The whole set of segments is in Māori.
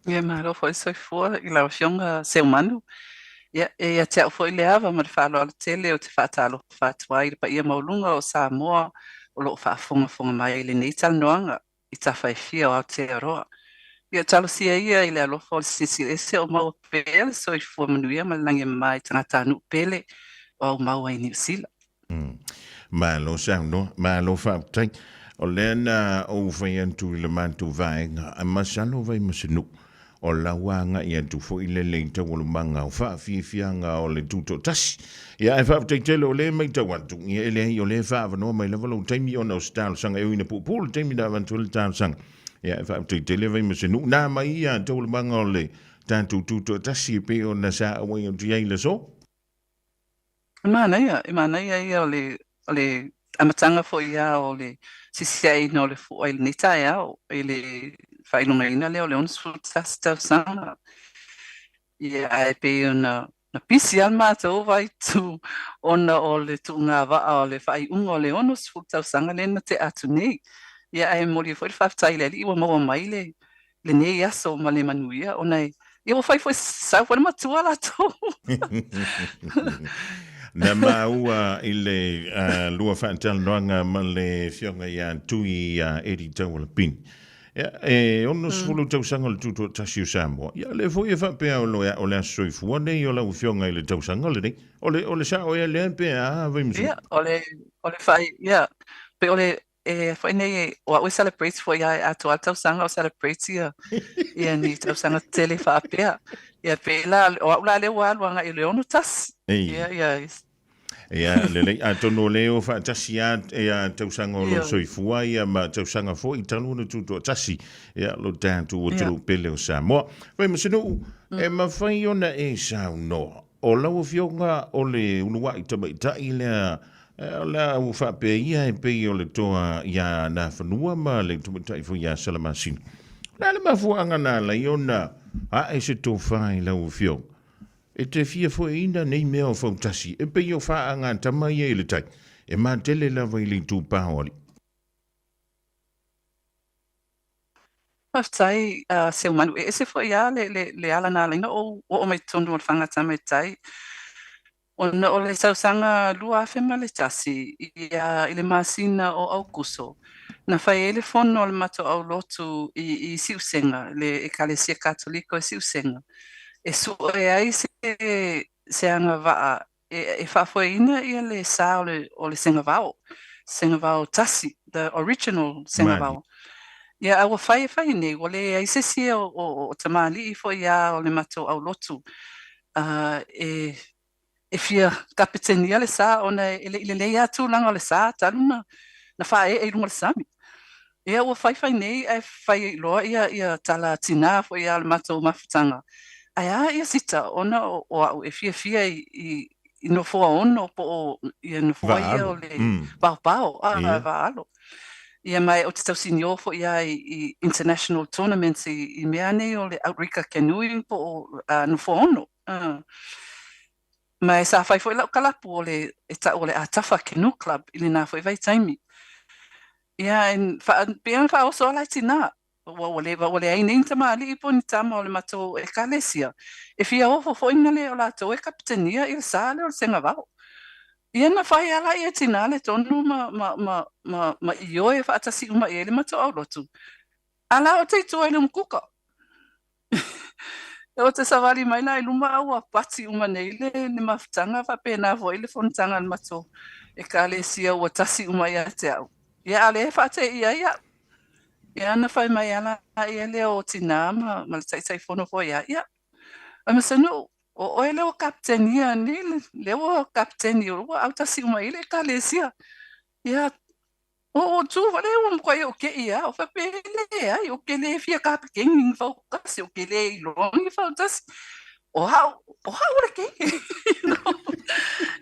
Ia mahalo foi soifua i lauafioga seumanu. Ia te a'u fo'i le ava ma le whāloa le tele o te whātalo whātua i le paia maulunga o Samoa o loo whaafongafonga mai i le nei talanoaga i tawhaiwhia o Aotearoa. Ia talosia ia i le alofa o le sisilese o mau pele le soifua manuia ma le langi mai tangata anu pele o au mau ai New Zealand. Malo sauno, malo whaatai. O lena o whai antu i le mantu vaenga, a masalo Vaimasenuu. O la wanga i atu fo i le leita o le manga o whaafiafianga o le tuto tasi. Ia e whaatai tele o le mai tau atu. Ia ele hei o le whaavanoa mai lewa lau taimi o na o stalo sanga e uina pupulu taimi na vantu le talo sanga. Ia e whaatai tele Vaimasenuu. Nā mai ia tau le manga o le tātou tuto tasi e pe o na sa awai o tia i le so. Imana ia o le amatanga fo ia o le sisiai no le fu ai ni tai au i le whainunga ina leo le onus futas tau sanga. Ia ai pe ona na pisi al mātou vai tu ona o le tu ngā waa o le whai unga o le onus futas sanga le na te atu nei. Ia ai mori fo i whaftai le li ua maua mai le nei aso ma le manuia o nei. Ia wa whai fo i sau fo le matua la tō. Na maua i le lua whaantal noanga ma le fionga ia tui eri tau la pin. E ono sfulu tau sanga le tuto tasi o Samoa. Ia le fo i whapea o le asoifua nei o lau fionga i le tau sanga le nei. O le sa o ia le pea Vaimasenuu. Ia, o le whai, ia. Pe o le whai nei o au celebrate fo ia atu al tau sanga o celebrate ia ni tau sanga tele whapea. Ia pe la o au la le waluanga i le onu tas. Ia. Ia lelei a tono leo fa tasi a tausanga o lo soifua ia ma tausanga fo i tanu na tuto tasi ia lo tātu o tulu pele o Samoa. Vaimasenuu, e mawhai ona e sau no. O lau fionga o le unua i tamaita i lea la u whapea ia e pei o le toa ia na whanua ma le tamaita i fo ia Salamasinu. Nā le mafuanga nā la iona a e se tō whai lau fionga. E te fia fo ina nei mea o fautasi, e pei o whaanga tamai e le tai, e mā tele lava i le tū pāwari. Maftai seumanu e se fo ia le ala nā leina o mai tonu o le whangata mai tai. O le sausanga lua awhema le tasi i le masina o Auguso. Na whai ele fono o le mato au lotu i siusenga, le ekalesia katoliko e siusenga. E su e ai se anga waa e whafoina ia le sa o le senga vao tasi, the original senga vao. Ia awa whai nei, o le ai se sia o tamali i fo ia o le mato au lotu. E fia kapitenia le sa ona le lea tu langa o le sa taluna na whae e lunga le sami. Ia ua whai nei e whai loa ia tala tina fo ia le mato mafutanga. Aia ia sita ona o au e fia i no foa ono po i no foa ia o le pao vaalo. Ia mai o te tau sinio fo ia i international tournaments i mea nei o le Outrika Canoeing po no foa ono. Mai sa whai fo i lau kalapu o le Atafa Canoe Club i le nā fo i vai taimi. Ia peang wha oso alai tina. Wale ai nei tamali i poni tama o le mato e kalesia. E fia ofo fo ina le o lato e kapitania i le sale o le senga vau. Ia na whai ala i e tina le tonu ma i oe whaatasi uma e le mato au lotu. Ala o te tua i le mkuka. E o te sawali mai na i luma au a pati uma nei le mafutanga whapena vo i le fontanga le mato e kalesia ua tasi uma i a te au. Ia ale e whaate ia. Ia na whai mai ala ia leo o tina ma le tai fono fo ia. Vaimasenuu, o oe leo kapitenia ni leo kapitenia o au tasi uma i le kalesia. Ia o tu vale un koe o ke ia o whapele ai o ke le fia kapikengi whaukasi o ke le ilongi whautasi. O hau le ke.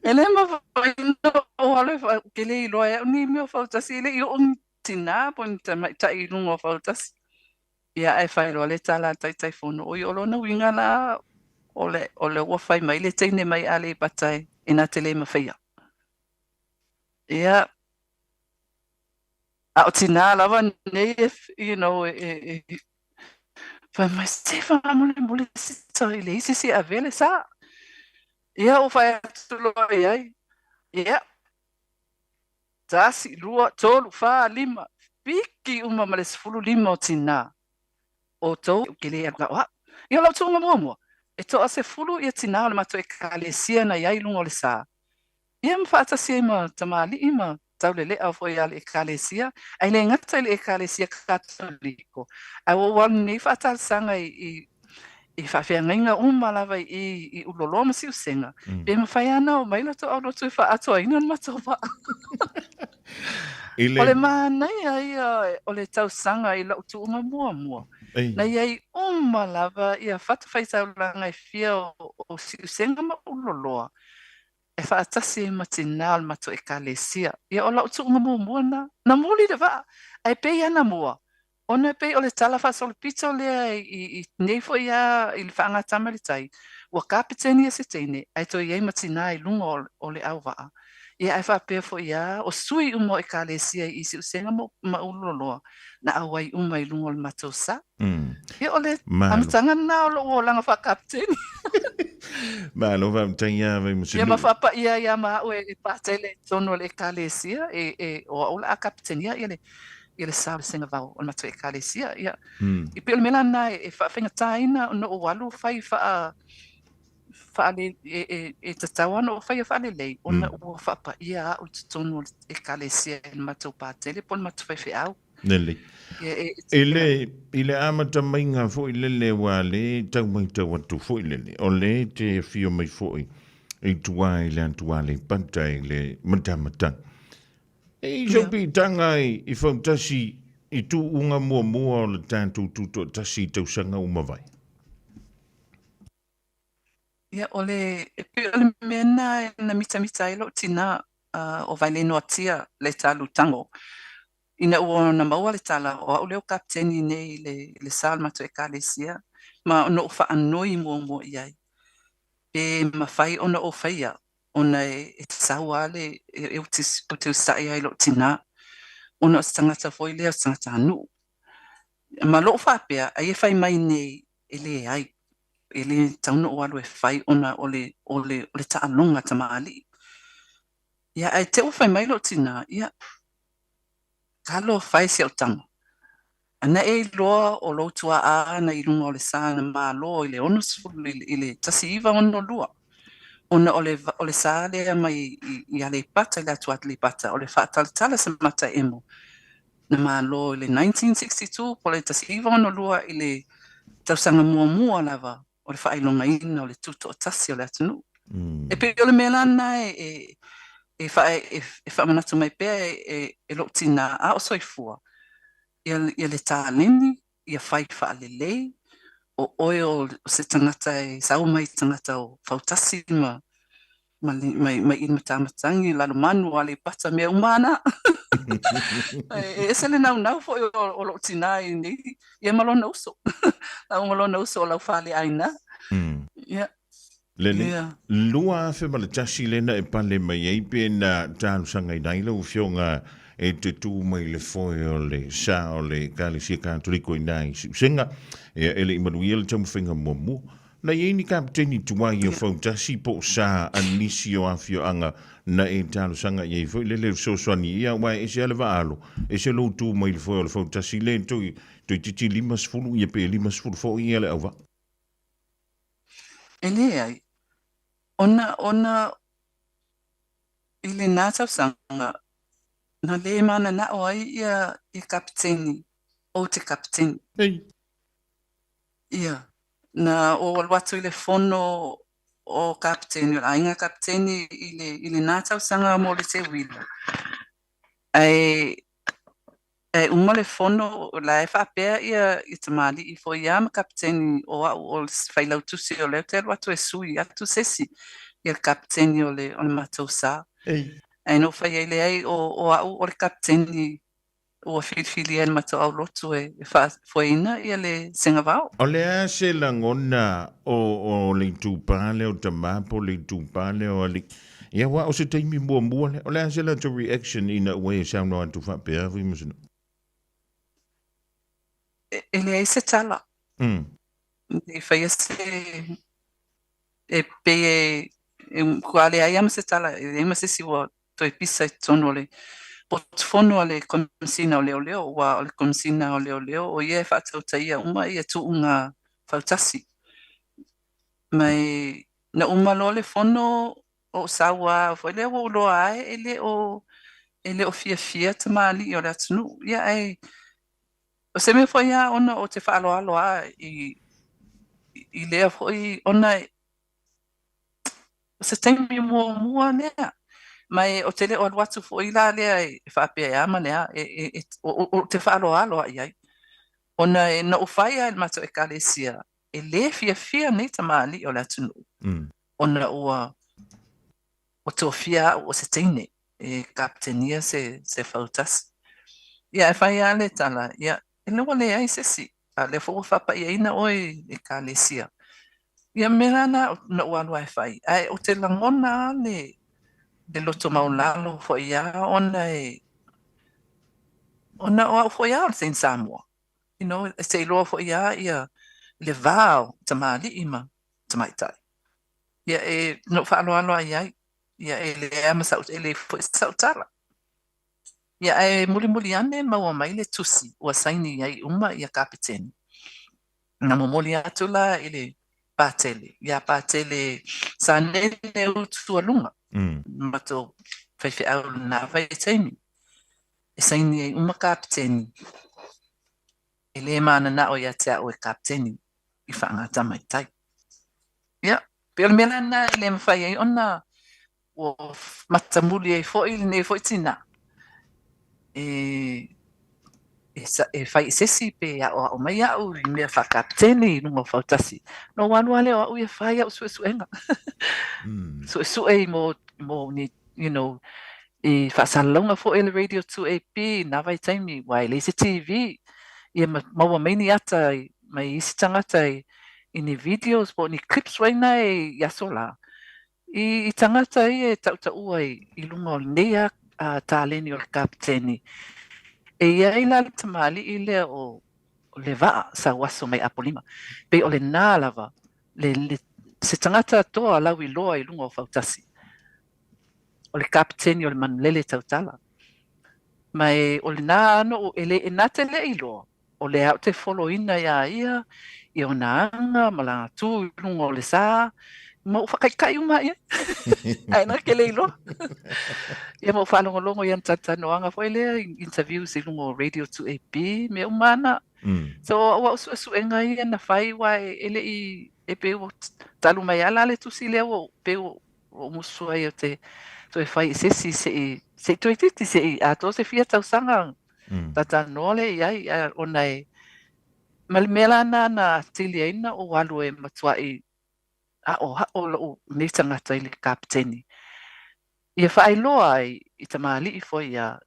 Ele ma whaino o hale ke le iloa ni mea whautasi le i o tina pon ta i lungo whautasi. Ia e whaero le tala tai fono. O i olona winga la o le ua whai mai le teine mai ale i batai i nā tele mawhia. Ia a o tina lava nei you know Vaimasenuu mole sito i le isi si avele sa. Ia o whai atulo ai. Ia. Tasi, lua, tolu, wha, lima. Piki uma ma le 15 o tina. O tou ke le aka wa. Ia lau tunga mua. E toa se 10 ia tina le mato e kalesia na iai lunga o le sa. Ia mwhaatasi ima tamali ima tau le lea foi ale e kalesia. Ai le ngata le e kalesia katoliko. Ai o wani nei whaatal sanga i whawhiangainga lava i ulolo ma si usenga. Pe mawhai ana o maila to au lotu e whaatoa ina mato wa. O le mānei ai o le tausanga i lau tuunga mua. Na iai lava ia whatawhaitaulanga e whia o si usenga ma uloloa. E whaatasi e matina al mato e kalesia. Ia o lau tuunga mua na muli le wa. Ai pei ana mua. Ona pei o le tala whasole pito lea i neifo ia i le whaangatama le tai. Ua kapiteni e se teine. Ai to iei matina i lunga o le au waa. Ia ai whapea fo ia o sui umo e kalesia i si usenga ma uloloa. Na awai uma i lunga o le mato sa. Ia o le amatanga na o lo langa whakapiteni. Malo vamtaia Vaimasenuu. Ia mawhapa ia ma ue e pātele tono le kalesia o aula a kapitenia ia le sa le senga vau o le mato e kalesia. Ia i pe o le mela na e whawhenga taina no o walu whai whaale e tatau ana o whai a whaale lei. Ona ua whapa ia o tono e kalesia le mato pātele po le mato whai au. Nele. Ile amata mainga fo ilele wa le tau mai tau atu fo ilele. O le te fio mai fo i tua i le antua le panta i le matamata. E jopi tanga i whautasi i tu unga mua o le tātou tuto tasi tausanga umawai. Ia o le mena na mita ilo tina o vaile no atia le talu tango. Ina ua na maua le tala o au leo kapteni nei le sal mato e kalesia. Ma ono o whaanoi mua iai. E mawhai ona o whaia. Ona e saua le e o te usai ai lo tina. Ona o tangata foi leo tangata anu. Ma lo whapea ai e whai mai nei e le ai. E le tauno o alu e whai ona o le taalonga tamali. Ia ai te o whai mai lo tina. Ia kalo whai si au tanga. Ana e loa o lotua a na i runga o le sana ma lo i le onusfulu i le tasi iwa ono lua. Ona o le sa lea mai i ale pata i le atuat li pata o le whaatalitala sa mata emo. Na ma lo i le 1962 po le tasi iwa ono lua i le tausanga mua lava o le whailonga ina o le tuto o tasi o le atunu. E pe o le mela na e whaamanatu mai pea e lo tina a o soifua. Ia le tāleni, ia whai whaalelei, o oe o se tangata e sau mai tangata o whautasi ma i matamatangi, lalo manu ale pata mea umana. E se le nau fo o lo tina i ni, ia malona uso. Lau malona uso o lau whale aina. Ia. Lele, lua fe ma le tasi lena e pale mai eipe na tālusanga i naila u fionga e te tū mai le foe o le sa o le kalesia kātoliko i nai senga e ele i manuia le tamu whenga mua. Na ieni kapteni tuai o whautasi po sa anisi o afio anga na e tālusanga i eifo lele soswani ia wai e se ale vaalo e se lo tū mai le foe o le whautasi le toi titi 5 ia pe 5 fo i ele auwa. Ele ai. Ona ile nātau sanga na le mana na o ai ia kapiteni o te kapiteni. Ia. Na o watu ile fono o kapiteni, o ainga kapiteni ile nātau sanga mo le te wila. Uma le fono la e whapea ia i tamali i fo ia ma kapiteni o whailau tusi o leo te watu e sui atu sesi ia kapiteni o le matou sa. Ai no whai ei le ai o le kapiteni o whilwhili e matou au lotu e whaina ia le senga vau. O le a se langona o le tūpale o tamapo le tūpale o ali. Ia wa o se teimi mua le. O le a se la to reaction ina ue e sauno atu whapea Vaimasenuu. Ele ai se tala. I whaia se e pe kua le ai ama se tala, e ma se siwa toi pisa I tono le portfono le komsina o leo leo, wa o le komsina o leo leo, o ia e whaatau taia uma ia tu unga whautasi. Mai na uma lo le fono o sawa, foi le o loa ai, ele o fia te maali o le atunu. Ia ai, o se me foi ia ona o te whaalo aloa I lea foi ona se tengi mua nea. Mai o tele o watu foi la lea e whapea e ama lea o te whaalo aloa iai. Ona e na ufai ai mato e kalesia. E le fia nei te maali o le atunu. Ona o te ofia o se teine e kaptenia se whautasi. Ia e whai ale tala. Ia e lewa le ai se si. A le fo whapa ia ina oi e kalesia. Ia mera na ualua e whai. Ai o te langona le loto maulalo fo ia ona o fo ia o sen Samoa. You know, e se iloa fo ia le vao tamali ima tamaitai. Ia e no whaaloaloa iai. Ia e le ama saut e le fo sautala. Ia e muli ane maua mai le tusi ua saini iai uma ia kapiteni. Na momoli atu la ele patele. Ia patele sa nele utua lunga. Mato whaiwhi au na vai taimi. E saini iai uma kapiteni. E le mana na o ia te au e kapiteni. I whaangata mai tai. Ia. Pero mela na ele mwhai ai ona o matamuli e foi ne foi tina. E fai sesi pe o mai au I mea whakapteni nunga whautasi. No wanuale o ui e whai au suenga. Sue mo ni, you know, I whaasalonga fo ele radio 2AP na vai taimi wai le se TV. Ia maua meini ata mai isi tangata I ni videos po ni clips waina e yasola. I tangata e tau I lunga o nea tāleni o le kapteni. E ia I la tamali I le o le vaa sa waso mai apolima. Pe o le nā lava, se tangata toa lau I loa I lunga o whautasi. O le kapteni o le manulele tautala. Mai o le nā ano o ele e nate le I loa. O le au te foloina ia I o nā anga, malanga tū I lunga o le sā. Mau whakaikai uma ia. Ai na ke le loa. Ia mo whalongolongo ian tatanoanga foi le interviews I lungo radio 2AP me umana. So wa su enga ia na fai wa ele I e pe o talu mai ala le tusi le o pe o musu ai o te so e fai se to titi se a to se fia tau sanga tatanole ia ona e malmela na tiliaina o walu e matua a o ne tangata I le kapteni. Ia whaailoa I tamali I foi ia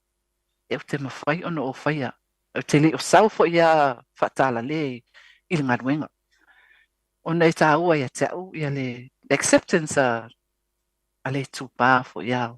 e te mawhai ono o whaia. O te le o sau foi ia whatala le I le ngaruenga. O nei tā ua ia te au ia le acceptance a le tūpā foi ia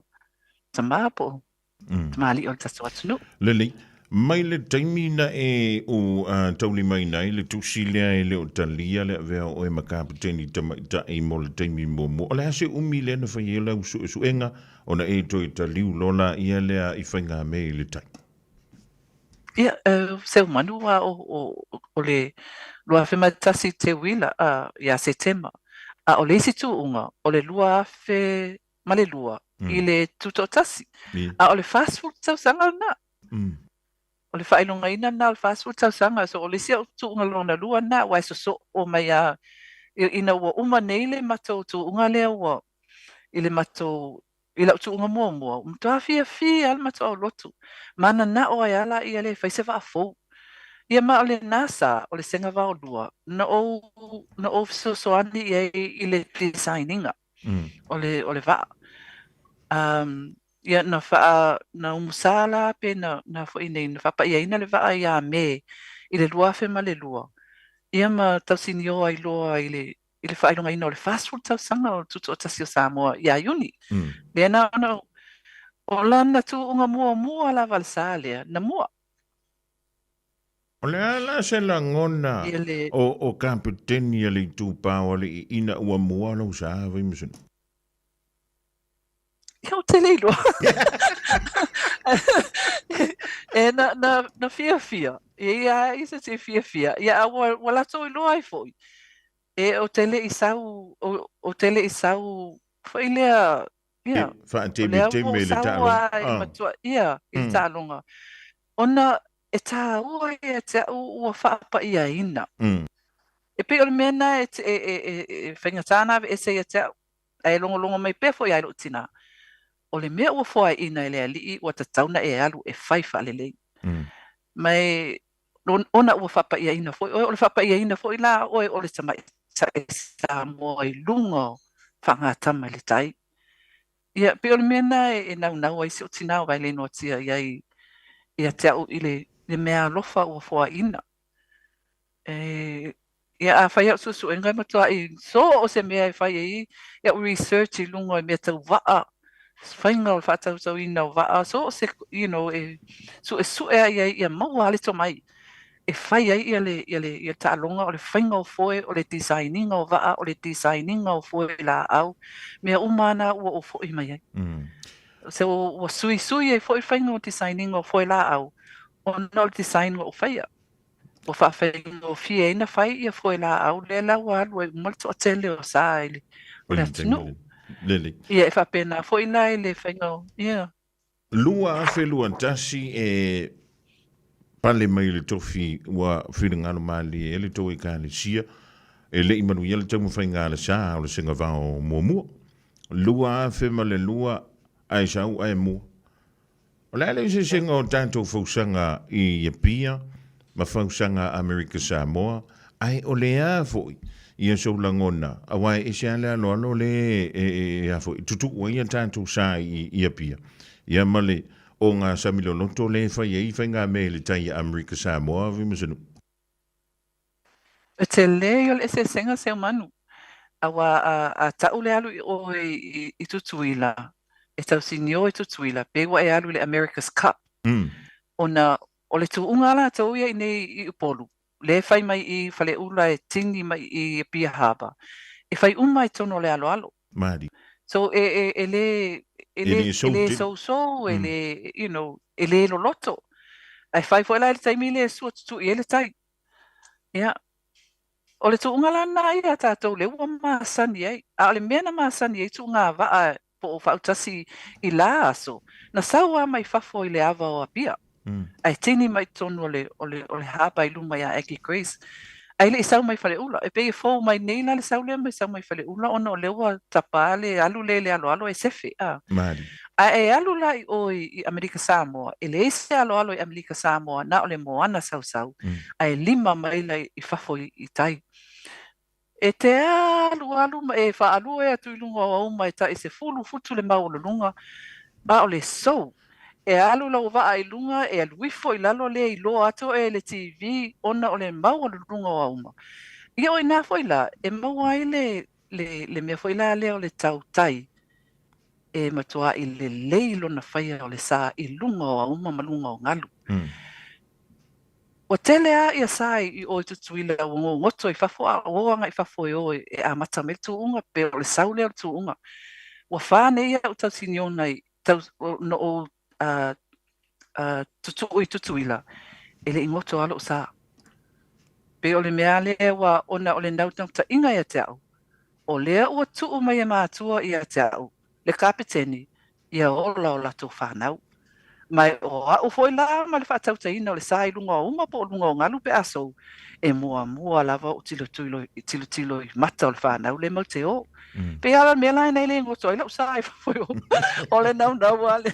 tamapo. Tamali o le tatu atunu. Lili, mai le taimi na e o tauli mai nei, le tusi lea e le o talia lea vea o e makapiteni ta e mo le taimi mo. O le hase umi lea na whai ela usu enga, o na e toi taliu lola ia lea I whainga me le tai. Ia, seu manua o le lua whematasi te wila ia se tema. O le isi tu unga, o le lua fe male lua, I le tutotasi. O le fast food tau sanga na. O le whailonga ina na le fast food tau sanga, so o le sia tu unga lona lua na, wai so o mai ina ua uma nei le matou tu unga lea ua, I le matou I lau tu unga mua, mtua fia al matou au lotu. Mana na o ai ala I ale whaise wa afou. Ia ma o le nasa, o le senga wa o lua, na o so ani I le designinga, o le wa. Ia na wha, na umusala pe na fo inei, na whapa ia ina le wa ia me, I le lua fe ma le lua. Ia ma tausini o ai loa I le whailonga ina o le fast food tau sanga o tutu o tasi o Samoa, ia uni. Lea na o lana tu unga mua la valsa lea, na mua. O le ala se la ngona Ia le o kapiteni le tūpāo le ina ua mua lau sa Vaimasenuu. ia o te leilo. E na fia. Ia isa te fia. Ia awa wala to ilo ai foi. E o tele i sau foi lea ia Fa o te lea te wo me le sau talong. ai matua ia i le talonga. Ona e tā ua e te ua whaapa ia ina. E pe o le mena e whaingatana e se ia te e longo mai pe foi ai lo tina. O le mea ua foa ina e le alii ua tatauna e alu e whaifa lelei. Mai ona ua whapa ia ina foi, o le whapa ia ina foi la o le tamai Samoa i lunga whangatama le tai. Ia pe o le mena e nau ai se o tina o vai le notia ia te au i le mea lofa ua foa ina. Ia a whai au susu e ngai matua i so o se mea e whai i ia research i lunga i mea tau waa whainga o whatau tau ina o waa so se su e ia maua ale to mai e whai ai ia ta'alonga o le whainga o foe o le designinga o waa o le designinga o foe la au mea umana ua o foe mai ai se o sui e foe whainga o designinga o foe la au o no design o whaia o whawhainga o fie ina whai ia foe la au le la walu e malto o tele o sa ele o le atunu ia e whapena foe la ele whainga o ia Lua a whelua tasi e pale mai le tofi ua whiringano mali e le tau i kāle sia e le imanu ia le tau mwhainga le sa o le singa vao mua. Lua a whema le lua ai sau ai mua. O le se singa o tātou whausanga i pia ma whausanga Amerika Samoa ai o le a foi ia so langona awai e se ale alo le e a foi tutu o ia tātou sa i pia. Ia male o ngā samiloloto le whai ngā me le tai Amerika Samoa Vaimasenuu. E te leo le se senga se manu. Awa a tau le alu o i tutuila. E tau sinio i tutuila. Pewa e alu le America's Cup. Ona o le tuunga ala tau ia i nei i upolu. Le whai mai i whale ula e tini mai i pia haba. E whai umai tono le alo. Mari. So ele so ele ele lo loto ai fai foi la tai mile su tu ele tai ya o le tu ngala na ia ta to le wa ma sani ai a le mena ma sani ai tu nga va po fa utasi i la so na sawa mai fa foi le ava o apia ai tini mai tonu o le haba i luma ya Eki Grace ai le sau mai fale ula e pe fo mai nei na le sau le mai sau mai fale ula ona o le wa tapale alu le alo e sefe Mari. A e alu lai o i Amerika Samoa e le ese alo i Amerika Samoa na o le moana sau a e lima mai lai i fafo i tai e te alu e fa alu e atu i lunga o mai ta e se fulu futu le mau le lunga a o le sou e alu lau va ai lunga e alu wifo i lalo le i lo ato e le TV ona o le mau le lunga o uma ia o ina foi la e mau ai le mea foi la le o le tau tai e matua i le leilo na whaia o le sa i lunga o uma malunga o ngalu. O tele a ia sai i o tutuila o ngoto i whafua o anga i whafua o e a mata me tu unga pe o le saule o tu unga. Wa whane ia o tau sinio nei tau no o tutuila e le ingoto alo sa. Pe o le mea lea wa ona o le nautang ta inga ia te au. O lea ua tuu mai e mātua ia te au. Le kapiteni ia ola o lato whanau. Mai o au foi la ma le whatau te ina o le sai lunga o uma po lunga o ngalu pe aso. E mua lava o tilo i mata o le whanau le mau te o. Pe ala mea lai nei le ngoto i lau sai foi o. O le nau ale.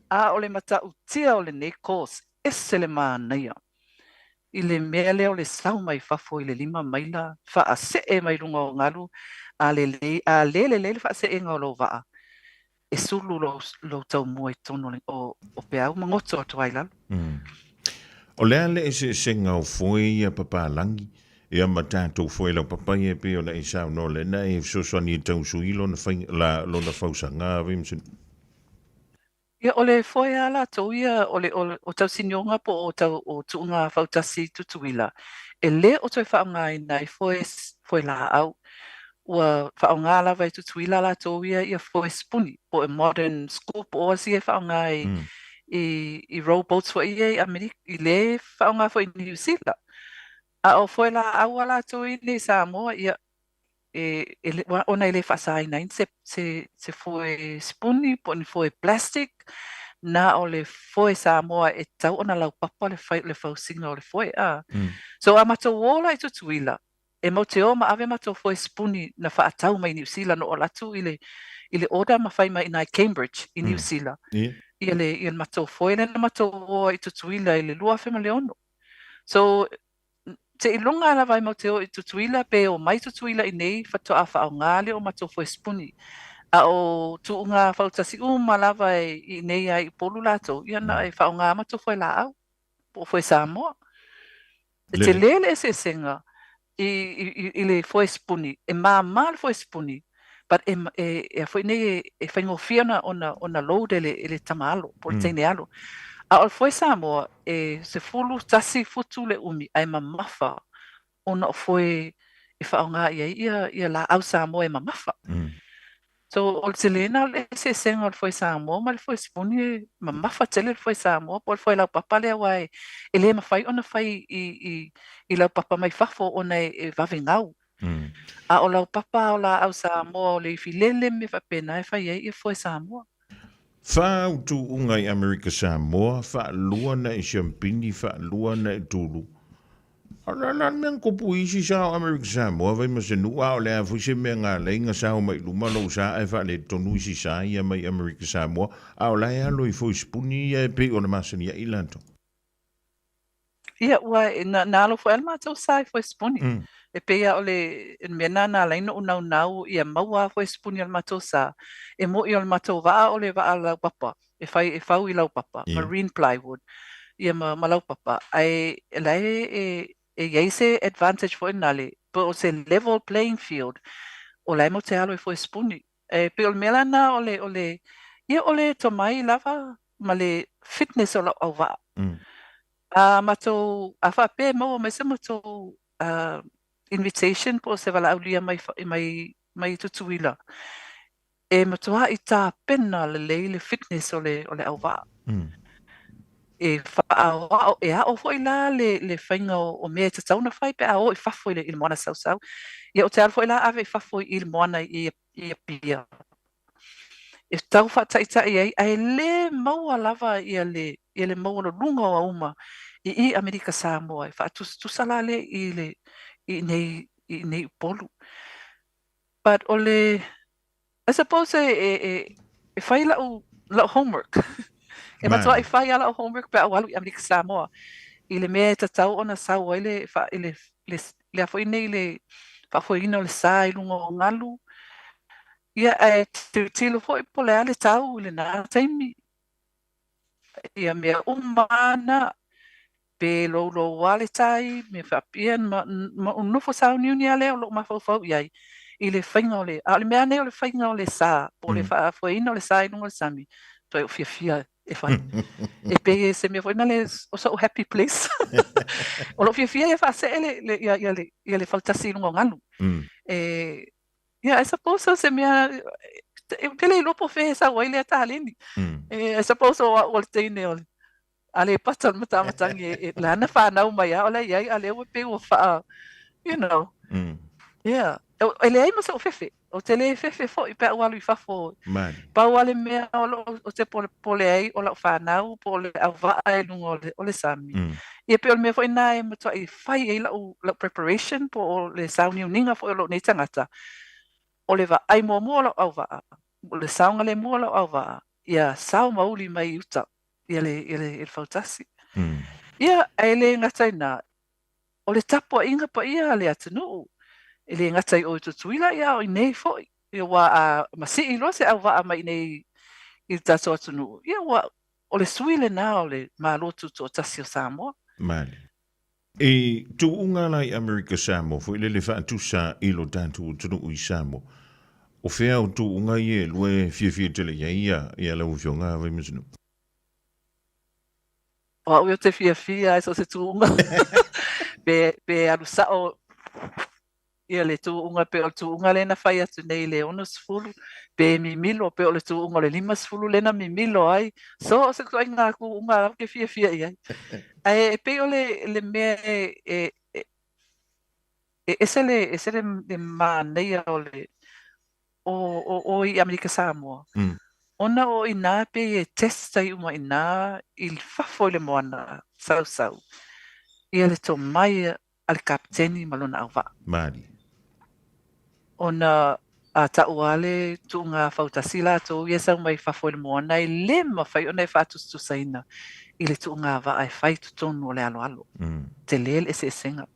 A o le mata utia o le nei kos. Ese le mānaia. I le mea leo le sau mai fafo i le lima maila. Wha a se e mai lunga o ngalu. A le wha a se e ngā lo waa. E sulu lo tau mua i tono o peau mangoto atu ai lalo. O lea le e se ngau foi ia papalangi. Ia ma tātou foi lau papai e pe o na i sao no le na e sosani i tau sui lo na fausanga Vaimasenuu. Ia ole foi ala to ia o tau sinionga po o tuunga fautasi tutuila. E le o toi whaonga i nei foi la au. Ua whaonga la vai tutuila la to ia foi spuni po e modern school po o si e whaonga i rowboats wa ia i Amerika i le whaonga foi New Zealand. A o foi la au ala to i le Samoa ia ona i le whasaaina se foi spuni po ni foi plastic na o le foi Samoa e tau ona lau papa le fausinga o le foi a. So a mato wola i tutuila. E mo te o ma ave mato foi spuni na whaatau mai New Zealand o latu i le oda ma whai mai i Cambridge i New Zealand. I le mato foi le mato o i tutuila i le lua whema leono. So te ilunga ala vai mo te o i tutuila pe o mai tutuila i nei whatoa whao ngale o mato foi spuni. A o tuunga fautasi malava i nei ai polu lato. Ia na e whao ngā mato foi la au. Po foi Samoa. Te lele se senga i le foi spuni. E le foi spuni. But foi nei e whaingofiana ona lode le tamalo. Po le teine alo. A o foi Samoa e se fulu tasi futu le umi ai mamafa. Ona foi e whaonga ia la au Samoa e mamafa. So o te lena le se senga o foi Samoa ma le foi spuni mamafa tele le foi Samoa po le foi lau papa le wai e le mawhai ona whai i lau papa mai fafo ona e vavengau. A o lau papa o la au Samoa o le filele me whapena e whai e foi Samoa. Wha tu unga i Amerika Samoa, wha lua na i Champini, wha lua na i Tulu. Ala men kopu isi sa Amerika Samoa, Vaimasenuu o le afu se mea ngā leinga sa o mai luma lau sa e wha le tonu isi sa ia mai Amerika Samoa, a o lai alo i fo ispuni e pe o na masani a ilanto. Ia ua na alo fo elma tau sa i fo ispuni. E pea o le mena na laino o nau ia maua fo ispuni al matou sa. E mo i al matou vaa o le vaa lau papa. E fau i lau papa. Marine plywood. Ia ma lau papa. Ai lai e yeise advantage fo inale. Po o se level playing field. O lai mo te alo i fo ispuni. E pe o mela na o le ia o le tomai lava ma le fitness o lau au vaa. A matou a whape mo me se matou invitation po se wala aulia mai tutuila. E matua i tā pena le leile fitness o le auwa. E whaawao e a o fwoi la le whainga o mea te tauna whai pe a o i whafoi le ilmoana sau. Ia o te alfoi la ave i whafoi ilmoana i a pia. E tau whataita i ai, ai le maua lava i le maua no lunga o uma i Amerika Samoa. E whaatusala le i nei polu. But ole, I suppose e whai lau homework. E matua i whai lau homework pe awalu i Amerika Samoa. I le mea ta tau ona sau ai le afo i nei le whafo ina o le sa i lunga o ngalu. Ia e tilo fo i pole ale tau le nā taimi. Ia mea umana pe lo wale tai me whapian ma unufo sau niuni ale o lo mawhau iai. I le whainga o le, a le mea ne o le whainga o le sā, po le whaafo le sā i nunga le sami. Toi o fia e whai. E pe se mea whaina le o sa o happy place. O lo fia e wha se ia le faltasi i nunga o nganu. I suppose se mea, pele i lopo whee sa waile a tāleni. I suppose o le teine o le. Ale patal matamatangi e lana whanau mai a ole iai ale ue pe ua wha, you know. Yeah. Ele ai masa o fefe. O te le fefe fo i pea walu i whafo. Pau ale mea o te pole ai o lau whanau po le au waa e lunga o le sami. Ia pe o le mea fo ina e matua i whai e lau preparation po o le sauni uninga fo o lau nei tangata. O le wa ai mua mua lau au waa. O le saunga le mua lau au waa. Ia sau mauli mai uta. Ia le fautasi. Ia ele ngatai na o le tapo inga pa ia le atanu. Ele ngatai o tutuila ia o nei foi. Ia wa a masi i lo se au wa mai nei i tato atanu. Ia wa o le suile na o le malotu to tasi o Samoa. Mali. E tu unga lai Amerika Samoa fo ile le fa tu sa ilo tantu tunu i Samoa. o fea o tu unga ye lue fia tele ia la ufionga Vaimasenuu. O eu te fia eso se tu unga. Pe alu sao ia le tu unga pe o tu unga lena fai atu nei le ono sfulu pe mi milo pe o le tu unga le lima sfulu lena mi milo ai so se ko inga ku unga ke fia ia ai pe o le me ese le manei o le o i Amerika Samoa ona o ina pe e testa i uma ina il fafo le moana sau ia le to mai al kapteni malona ava Mari. ona a tauale tu nga fautasila to yesa mai fafo le moana i le mafai ona e fatu saina i le tu nga va ai fai tu tonu le alo te lel ese senga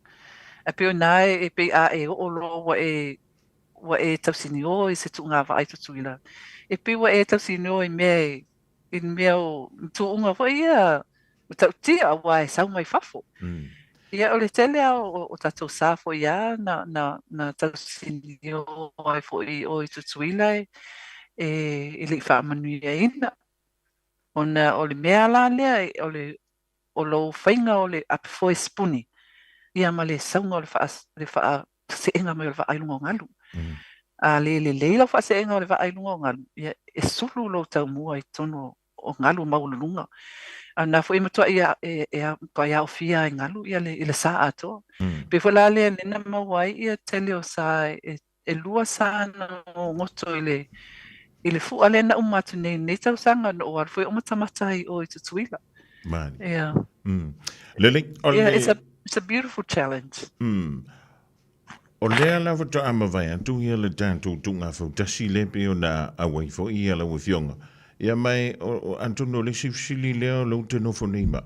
a pe ona e pe a e o lo wa e tausini o i se tu nga va ai tu tuila e pe wa e tausini o i me o tu nga va ia o tau tia wa e sau mai fafo ia o le tele o tatou sa fo ia na tausini o ai fo i o i tutuila e le whaamanuia ina ona o le mea la lea o lo whainga o le ape fo e spuni ia ma le saunga o le wha seenga mai o le wha ailunga o ngalu a le leila wha seenga o le wha ailunga o ngalu ia e sulu lo tau mua i tono o ngalu maulunga ana fo imatua ia ko ia ofia ngalu ia le sa ato pe fo la le na mawai ia tele o sa e lua sa na ngoto ile fu ale na umatu nei tau sanga no ar foi uma tamatai o i tutuila Mari. yeah Lele, it's a beautiful challenge o lea la fa ta ama vai atu ia le tantu tunga fa tasi le pe ona awai fo ia la wifionga ia mai o antu no le sifsili leo lo te no fo neima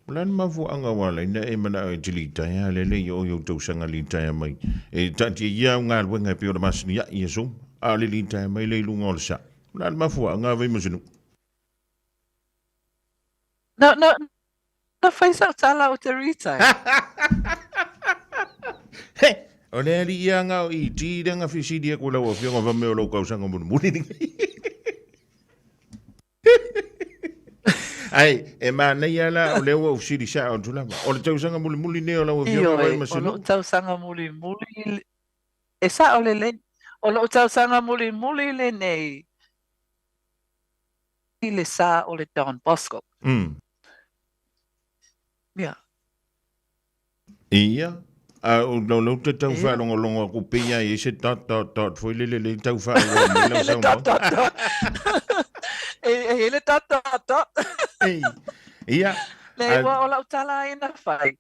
lan ma fu anga wala ina e mana e tilita ia le yo tau sanga lita ia mai e tanti ia unga wenga pe ona masini ia yeso a le lita ia mai le lunga o le sa lan ma fu anga Vaimasenuu na fai sa tala o te rita o le ali ia nga o i tiranga fisidia ko la o fionga va me o lo kausanga muni ai e mana ia la o le o fisidi sa o tula o le tausanga muli ne o la o fionga Vaimasenuu o lo tausanga muli e sa o le o lo tausanga muli le nei i le sa o le Don Bosco ia a o lo te tau fa longa ko pe ia e se tot foi le tau fa o le sa no e le tot ia le o la utala ina fai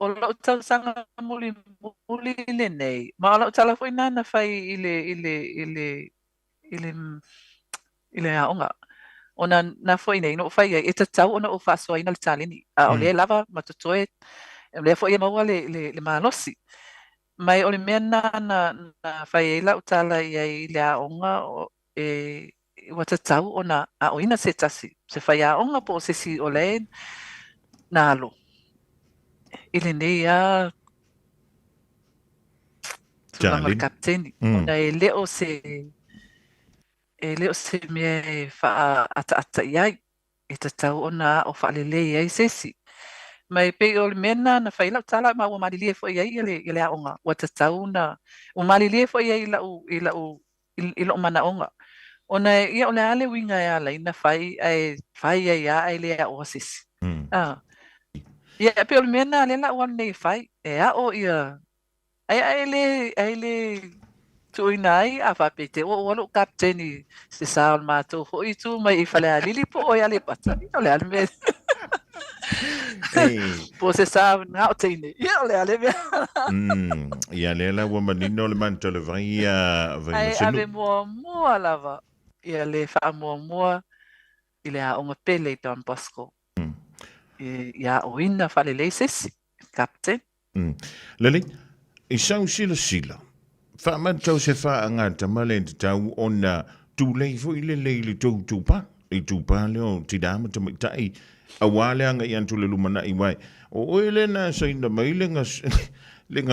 o la utala sanga muli le nei ma la utala foi nana fai ile aonga ona na foi nei no fai e tau ona o fa so ina le talini a o le lava matotoe le foi ma le malosi mai o le mena na fai la utala ia le aonga e wata tau ona a oina se tasi se fai aonga po se si o le nalo ile nei a tulanga kapteni ona e leo se me fa ata iai e tau ona o fa le ai sesi mai pe o le mena na fai la tala ma o malilie fo ia ile aonga wata tau na o malilie fo ia ila mana onga ona ia o le ale winga ia la ina fai ia le o sesi ia pe o le mena le la wan nei fai e a o ia ai le tuinai a fa pete o lo kapteni se sa o mato ho i tu mai fa le lili po o ia le pata o le alme po se sa na o tine ia le ale ia le la wa manino le manto le vai Vaimasenuu ai ave mo lava ia le fa mo ile a onga pele Don Bosco ia o ina fa le sesi kapten lele i sau sila fa man tau se fa anga tamale tau ona tu lei fo ile le tu pa i tu pa le o tidama tai a wale anga i antu le lumana i wai o ele na saina mai le nga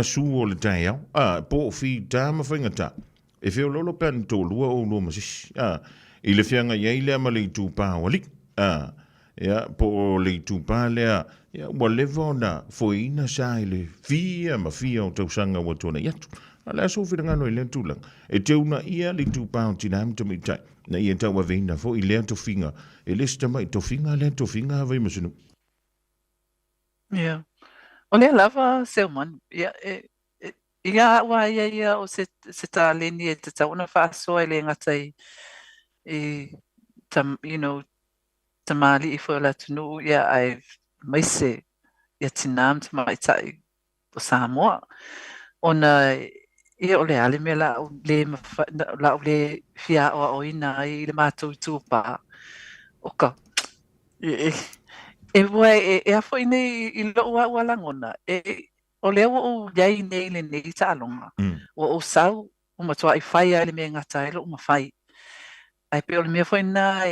su o le tai au a po fi tama fingata E feo lolo pen to lua o lua masisi. I le fianga iei lea ma le i tūpā wali. Ia, po o le i tūpā lea, ia, ua lewa na foina sa i le fia ma fia o tausanga wa tōna iatu. A lea so whira ngano i lea tūlang. E te una ia le tūpā o tina am tami tai. Na ia tau wa veina fo i lea tofinga. E le stama i tofinga lea tofinga Vaimasenuu. Ia. O lea lava seu manu. Ia wa ia o se tā leni e te tauna whaasoa i le ngatai tamali I fo la tunu ia ai maise ia tinam tamaitai o Samoa. Ona ia o le ale me la o le fia o ina I le mātou tūpā. Oka. E wai e afo ine I lo ua langona. O lea o iai nei le nei ta alonga. O sau o matua I whai ai le mea ngata e lo uma whai. Ai pe o le mea fo ina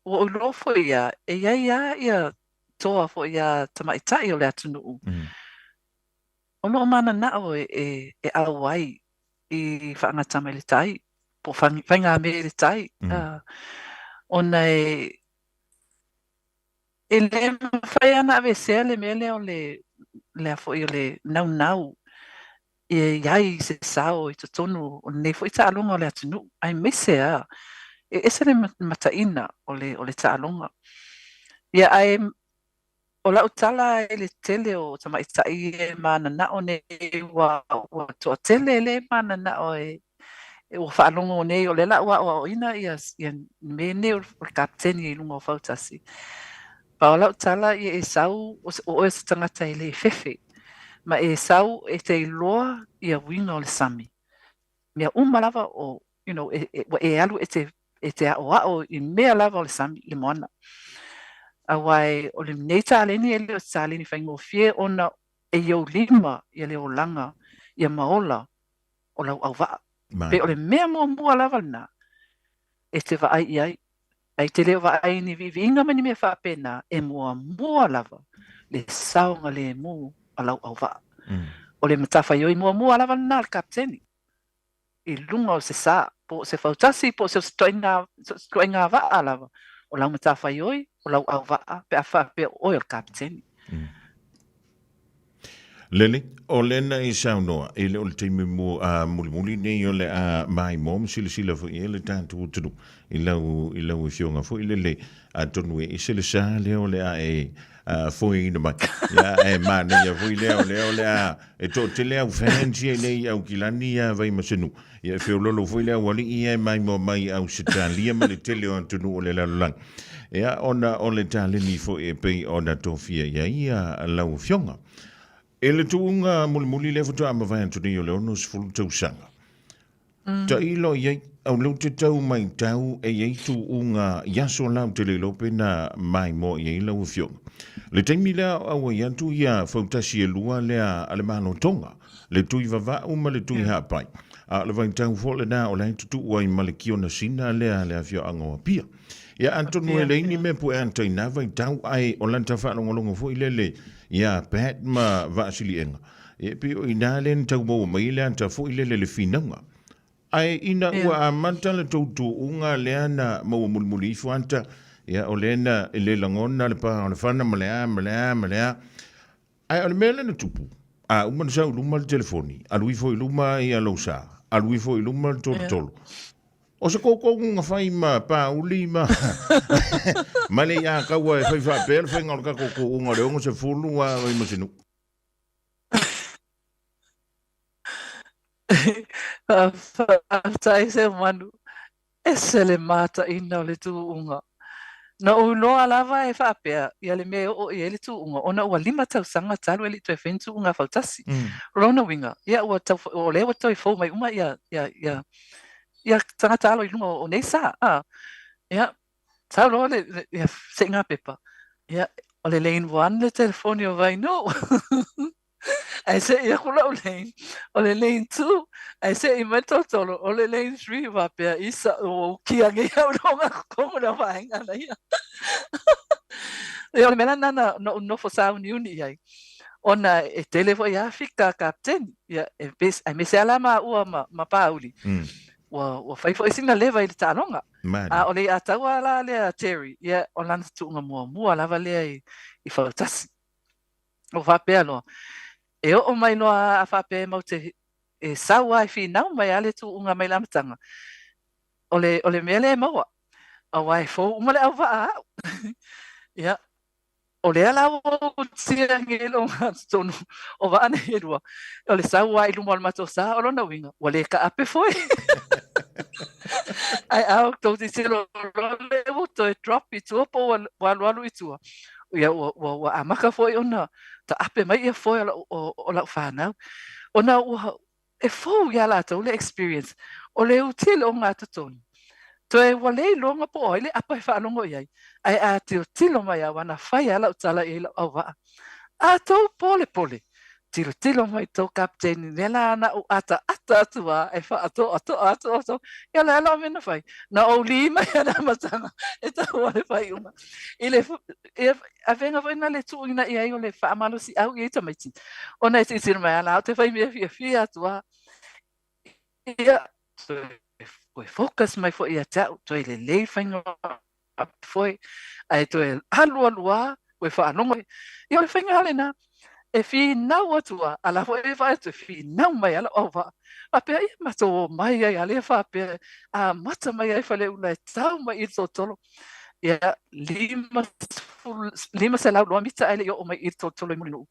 o lo fo ia e ia toa fo ia tamaitai o le atunuu. O no mana na o e au ai I whaangata mai le tai. Po whainga me le tai. Ona e le whai ana ave sea le mele o le afo I o le nau. E iai se sao I to tonu o ne fo I ta alonga o le atunuu. Ai mesea. Ese le mataina o le ta alonga. Ia ai o la utala e le tele o tamaitai e mana na o ne wa toa tele le mana na o e o whaalonga o ne o le la o ina ia me ne o kapteni I lunga o fautasi. Pa o la utala e sau o e sa tangata I le fefe. Ma e sau e te iloa ia winga o le sami. Mea umalava o, e alu e te ao I mea lava o le sami le moana. Awai o le neita aleni e le o sa aleni whaingo fie ona e iau lima I le o langa I a maola o lau au waa. Pe o le mea mua lava na e te waai I ai. Ai te leo waai ni vivi inga mani mea whaapena e mua lava le saonga le mu a lau au waa. O le matawhai oi mua lava na le kapteni. I lunga o se sa, po se fautasi, po se toinga waa lava. O lau matawhai oi, o lau au waa, pe a wha pe oi o kapteni. Lele, o lena I saunoa, e le o le teime muli nei o le a mai mom, sila fo I le tātu utunu, I lau fionga fo I le a tonu e se le sa le o le a foi ina mai. Ya e mana ia foi le a e to te le au fancy nei au kilani ia Vaimasenuu. Ia feo lolo foi le wali ia mai mo mai au sitalia ma le tele o tunu o le lalang. Ia ona o le tale ni fo e pe ona tofia ia lau fionga. E le tuunga muli le foto ama vai antoni o le ono sfulu tausanga. Ta ilo iei au lau te tau mai tau e iei tuunga yaso lau te le lope na mai mo iei lau fionga. Le taimi lea au e antu ia fautasi e lua lea alemano tonga. Le tui vava uma le tui hapai. Le vai tau fole na o lai tutu ua I malekio na sina lea fio angoa pia. Ia antonu e leini me pu e antai na vai tau ai o lanta whanongolongo fo I lele. Ia pat ma vasili enga. E pi o ina len tau mo mai le anta fo I lele le finanga. Ai ina ua a manta le tautu unga leana mo mulmuli fu anta. Ia o lena le langona le pa o le whana malea. Ai o le mele na tupu. A umana sa uluma le telefoni. Alui fo iluma I alo sa. Alui fo iluma le tolo. O se koko unga whai ma pa uli ma. Male ia kaua e whai whapel whenga o ka koko unga le ongo se fulu a Vaimasenuu. Tai se manu. E se le mata ina o le tu unga. Na uloa lava e whaapea, ia le mea o I ele tu unga, ona ua 5 tausanga talu ele tu e whentu unga fautasi. Rona winga, ia ua tau, o lewa tau I fau mai uma, ia tangata alo I lunga o nei sa, ia, tau loa le, ia, se ngā pepa, ia, o le lane 1 le telefoni o vai no. Ai se ia kula o le lane 2, ai se I metotolo, o le lane 3 wapea isa o kia nge au ronga kongo na wainga na ia. Ia o le mena nana no fo sa uni ai. ona e tele foi a fika kapten ia e pes ai me se ala ma ua ma pauli wa fai foi sina leva ile tanonga a ole a tawa la le a Terry ia o lana tunga mua lava le i fautasi o fa pe no e o mai no a fa pe mo te e sawa fi na mai ale tu unga mai la matanga ole mele mo a wai fo uma le ava ia o le ala o tia ngelo tonu o va ne edua o le sawa i lumo mato sa o lona winga o le ka ape foi ai au to ti selo le o to drop it to po wa itu ia o amaka foi ona ta ape mai e foi o la fana ona o e fo ya la to le experience o le util o nga tonu to e wale longa po ile apa fa longo ia ai a tilo mai wana fai ala utala e la ova a to pole tilo mai to captain nela na o ata tua e fa ato ia la mena fai na o li mai na matanga e ta wale fai uma ile a venga vai na le tu ina ia o le fa malo si au ia mai ti ona e sir mai ala te fai me fia tua ia foi focus mai foi ia tau to ile le fainga foi ai to alua we fa no ia le fainga lena e fi na watua ala foi fa to fi na mai ala ova a pe ia mato mai ai ale fa pe a mata mai ai fa le ula tau mai i tolo ia lima se la lo mita ai o mai i tolo mo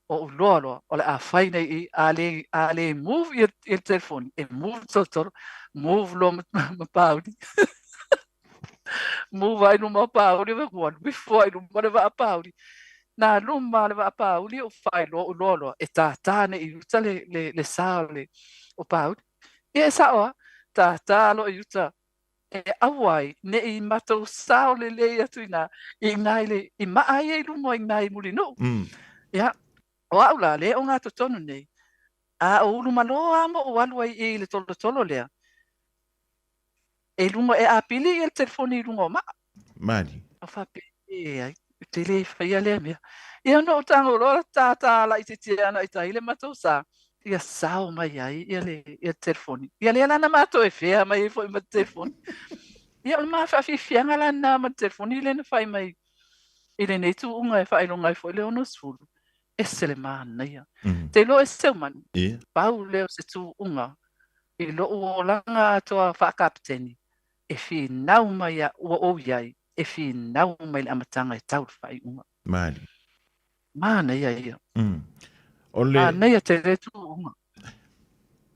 o lolo o a fai nei ale move il telefone e move tolo move lo ma paudi move vai no paudi ve quando vi foi no va paudi na luma le va paudi o fai lo e ta ne i uta le sale o paudi e sa o ta lo i uta e awai ne i mato sao le atuina i nai i mai e lumo i nai mulino ya o aula le o nga tonu nei a o luma lo amo o alu ai e le tolo lea e lungo e apili il telefoni lungo ma mani a fa pe e tele fai ale mea e no tango lo ta la iti ana ita ile mato sa ia sao mai ai ele il telefoni ia le ana mato e fea mai foi ma telefoni ia ma fa fi fianga la na ma telefoni le na fai mai ile nei tu unga e fai longa foi le ono sulu ese le mana ia te lo e seu man pau leo se tu unga i lo o langa toa fa kapteni e fi nau mai o iai e fi nau mai le amatanga e tau fai unga mani mana ia ole nei te le tu unga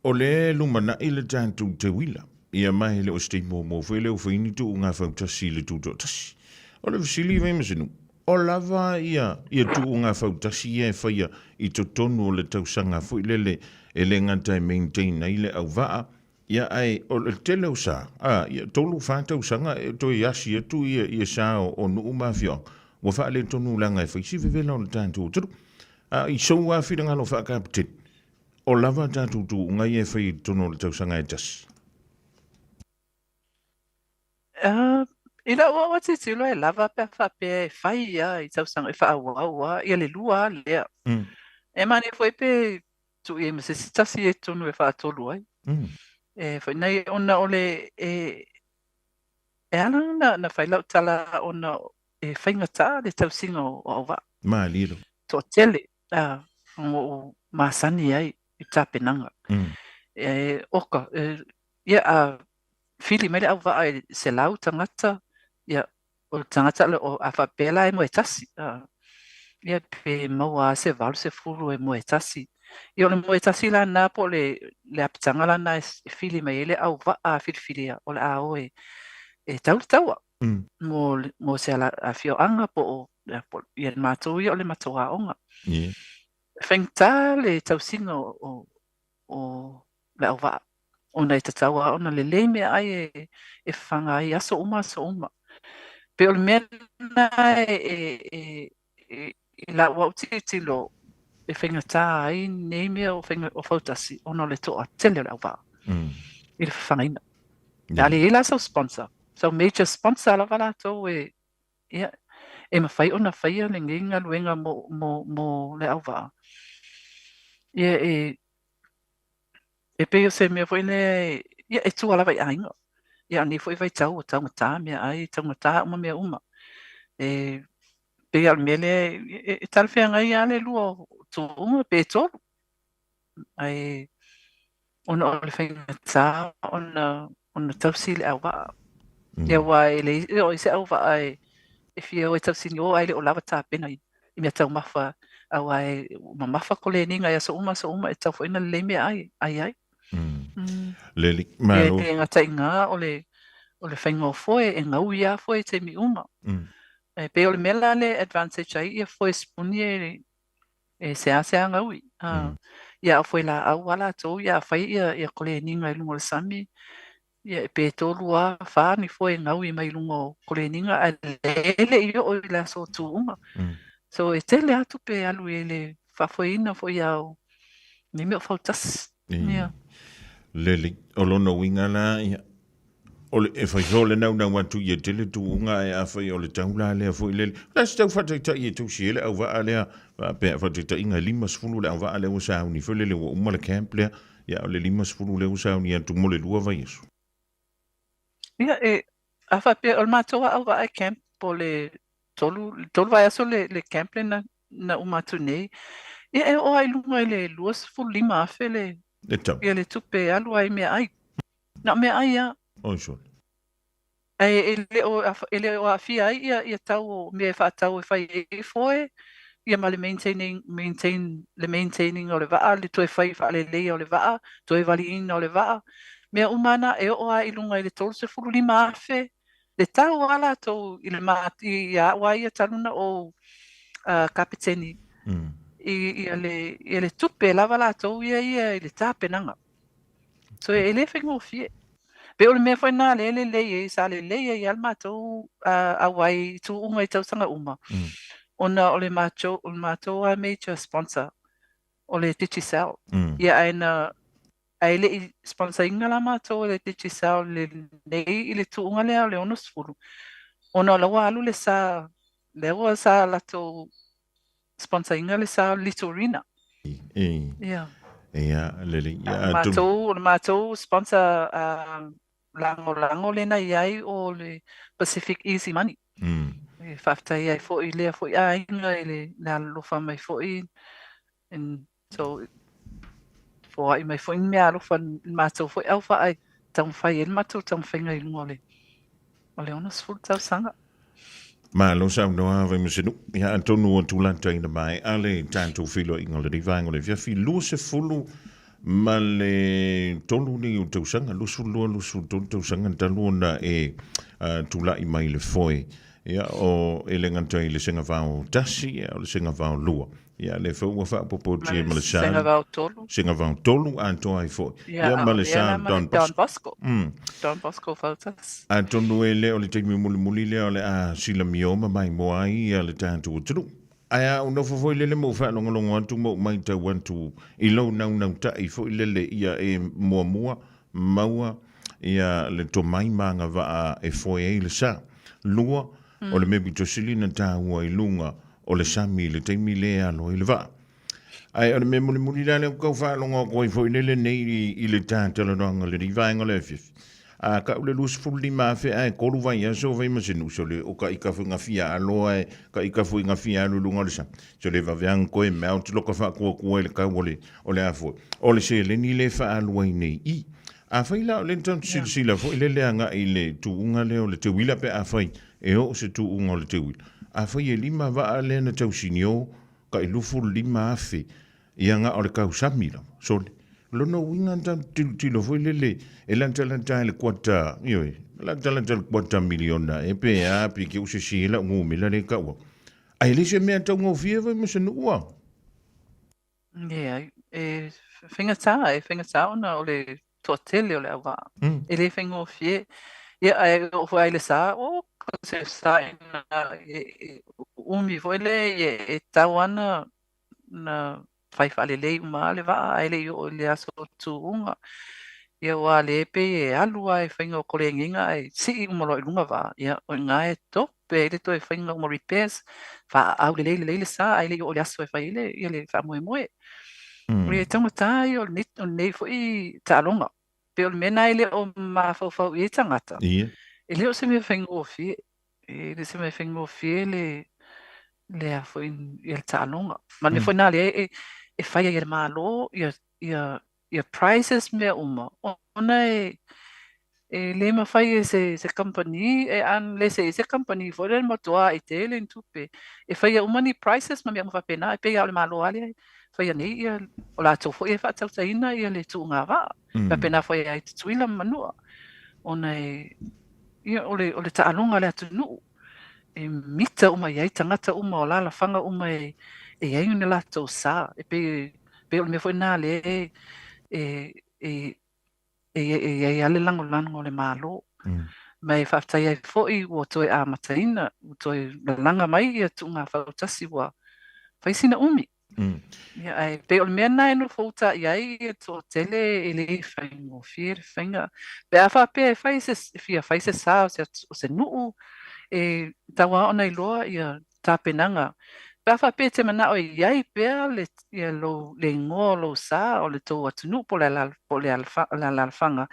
ole lumana ile tantu te wila ia mai le o stay mo foi le o fini tu unga fa tasi le tu tasi ole visili Vaimasenuu o lava ia tu unga fa tasi e fa ia i to tonu le tausanga foi lele e le ngata e maintain ile au vaa ia ai o le tele usa ia tolu fa tausanga e to yasi e tu ia sa o nu mafio wa fa le tonu langa e fa si vevela o tantu tu i so wa fi ngalo fa captain o lava tantu tu unga ia fa i tonu le tausanga e tasi ila o te lo e lava pe fa pe fai ia i tausanga e fa wa ia le lua le e mani foi pe tu e me se tasi e tonu e fa tolu ai e foi nei ona ole e ana na fai lau tala ona e fainga ta le tausinga o va ma lilo to tele o masani ai i tapenanga e oka ia fili mele au va se lau tangata ia o tangata o afapela e mo etasi ia pe maua se valu se fulu e mo etasi ia le mo etasi la na po le apitanga la na fili mai ele au va fili o le ao e taua mo se ala afio anga po ia matou ia o le matou aonga fengta le tausinga o le au va ona i tataua ona lelei mea ai e whanga ai aso uma pe o le mena e la wau tilo e whaingatā ai nei mea o fautasi ona le toa tele le au vā i le whangaina ale e la sau sponsor sau major sponsor la wala tō ia e mawhai ona whaia le nginga luenga mo le au wā. Ia e peo se mea foi le, ia e tua lava i ainga. Ia ni foi vai tau o tau ngata mea ai, tau ngata uma mea uma. E peo al mele, e talwhea ngai ale lua tu unga pe tolu. Ai, ona o le whaingata, ona tausi le au wā. Ia wā e le, o i se au wā e fia o e tausi ni o ai le o lava tā pena i mea tau mawha. Au ai, ma mawha ko le ninga ia so uma e tau fo ina le mea ai. Leli, E malo. le ngata inga o le whaingo foe e ngau ia foe te mi uma. E pe o le mela le advantage ai ia foe spuni e sea ngau i. Ia a foe la au wala tō ia whai ia kole ninga i lungo le sami. Ia e pe tōlu a wha ni foe ngau i mai lungo kole ninga a lele i o i la so tū unga. So e tele atu pe alu e le whafoina foe au. Ni mea whautas. Ia. Leli, o lono winga la, ole e fai so le nau watu i e tele tu unga e a fai o le taula le a fai lele. La si tau whataita i e tau siele au waa lea, pe a whataita inga lima sfulu le au waa lea usa au ni fai lele wa umma le camp lea, ia o le lima sfulu le usa au ni atu mo le lua vai esu. Ia e, a wha pe o le mātua au waa e camp po le tolu vai aso le camp le na umatu nei. Ia e o ai lunga i le luas fulu lima afe le, Le tau. ia le tupe alu ai mea ai. Na mea ai ia. O so. Ele o a fia ai ia tau me fa tau e fai e foi ia ma le maintaining o le vaa le toi fai fa le o le vaa toi vali in o le vaa me umana e o a ilunga i le tolu se fulu lima afe le tau ala to i le mati ia wa ia taluna o kapiteni i le tupe lava la to ia i le tapenanga so e le fengo fie pe o le mea foi nā le e sa le e al mātou a wai tu unga i tau sanga uma. Ona o le mātou a major sponsor o le Digicel. Ia aina ai le i sponsor inga la mātou o le Digicel le nei i le tu unga lea o le ono sfuru. Ona o lawa alu le sa lato sponsor inga le sa Litorina. Ia. Ia, lele. O mātou sponsor lango lena iai o le Pacific Easy Money. E whaftai ai fo i lea fo i a inga i le alofa mai fo i. And so, fo ai mai fo i mea alofa mātou fo i au wha ai. Tau whai el mātou tau whainga i lungo le. O le onas fulu tau sanga. Ma lo sa noa Vaimasenuu. Ia antonu o tūlanta ina mai. Ale tātou whilo inga le rivaenga le fiafi. Lua se fulu ma le tolu ni o tausanga, lusu tolu tausanga taluna e tula i mai le foe. Ia o e le nganta i le senga vau tasi, o le senga vau lua. Ia le fau wha popo tia ma le sa. Senga vau tolu. Senga vau tolu antoa i foe. Ia ma le sa Don Bosco. Don Bosco fautas. Antonu e le o le teimi muli le o le a sila mioma mai moa i a le tātu o tulu. Aia o no foi lele mo fa longo atu mo mai ta wantu I lo nau ta I foi lele ia e mua maua ia le to mai manga va e foi e le sa lua o le mebi to silina ta ua I lunga o le sami le teimi le alo I le va ai o le me muli le ko fa longo ko foi lele nei I le ta tele longa le divanga le fif a ka ule lus fulli ma fe ai ko lu vai so Vaimasenuu so le o ka ika fu ngafia alo ai ka ika fu ngafia lu lunga le sa so le va vian ko e melt lo ka fa ko le ka ole ole afo ole se le ni le fa alu ai nei I a fa ila le tan sila fo le anga I le tu unga le ole te wila pe a fa e o se tu unga le te wila a fa ye lima va ale na tau sinio ka I lufu lima afe ianga ole ka usamila so lono winga tilo foi lele e lanta le kwata ioi lanta le kwata miliona e pe a pi ki usi sila ngumi la le kawa ai le se mea tau ngofie Vaimasenuu ua e whingata ona o le tōtele o le awa e le whingofie ia ai o fai le sa o se sa ina umi foi le e tau ana na fai fale lei uma le va ai le o le aso tu unga ia wa le pe e alu ai whainga o kore nginga ai si I umalo I lunga va ia o ngā e to tupe ele toi whainga mo repairs, wha au le sa, ai le o le aso e whai ele, ia le wha moe. O le tangata i o nei fo i tālonga. Pe o le mena ele o ma whau i tangata. Ia. E leo se me whainga o fie. E le se me whainga o fie le a fo i le tālonga. Ma ne fo nā le e whai a i le mālo ia prices mea uma. Ona le mawhai e se company, le se company, fo le motoa i te le tupe. E whai a umani prices ma mea mwhapena, e pe au le mālo ale, whai a nei ia, o la tō fo e wha tautaina ia le tū ngā wā. Pena whai a i te tuila manua. Ona ia o le taalonga le atu nuu. E mita uma iai tangata uma o lala whanga uma e aiu ne la tō sā. E pe o le mea whai nā le e ale lango le mālo. Mai whaftai ai fōi ua toi a mataina, ua toi langa mai ia tu ngā whautasi ua whaisina umi. Ia ai, pe o le mea nai no fōta i ai e tō tele e le whaingo whiere whainga. Pe a whapea e whaise sā o se nuu e tawa ona i loa ia tāpenanga. Pe a whapea te mana o i ai pea le ngoa lo sā o le tō atunu po le alalwhanga.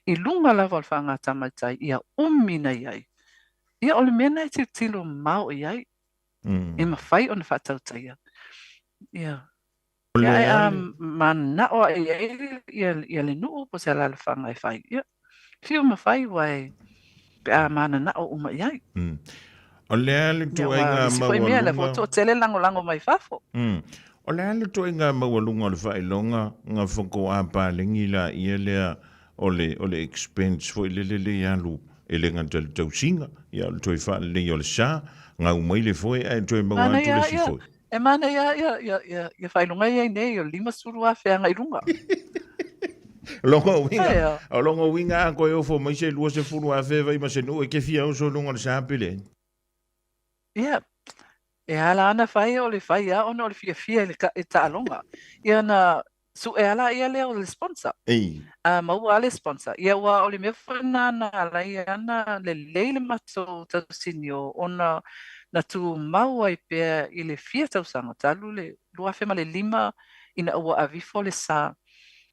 I lunga lava o le whanga tamatai ia umina i ai. Ia o le mea nai te tilo mau i ai. E mawhai o na whatautaia. Ia. Ia mana o ia le nuu po se alalwhanga e whai. Ia. Whio mawhai wai pe a mana na o uma i ai. O le ale tu ai ngā maua lunga. Le foto tele lango mai fafo. O le ale tu ai ngā maua lunga o le whailonga, ngā whako a pālengi la ia lea o le expense fo i le alu e le ngā tausinga. Ia le tu ai whaile o le sā, ngā umai le foe, ai tu ai maua atu le si foe. E mana ia whailonga i ai nei, o 5 suru a whea i runga. Longa winga a koe ofo mai se lua se furu a whea Vaimasenuu e ke fia o so lunga le sā pele. Ia, e ala ana whai o le whai a ona o le fia e tālonga. Ia na su e ala ia lea o le sponsor. Mau a le sponsor. Ia ua o le mea whana na ala ia ana le leile mato tau sinio ona na tu mau ai pea i le fia tau sanga talu le lua whema le 5 ina ua avifo le sā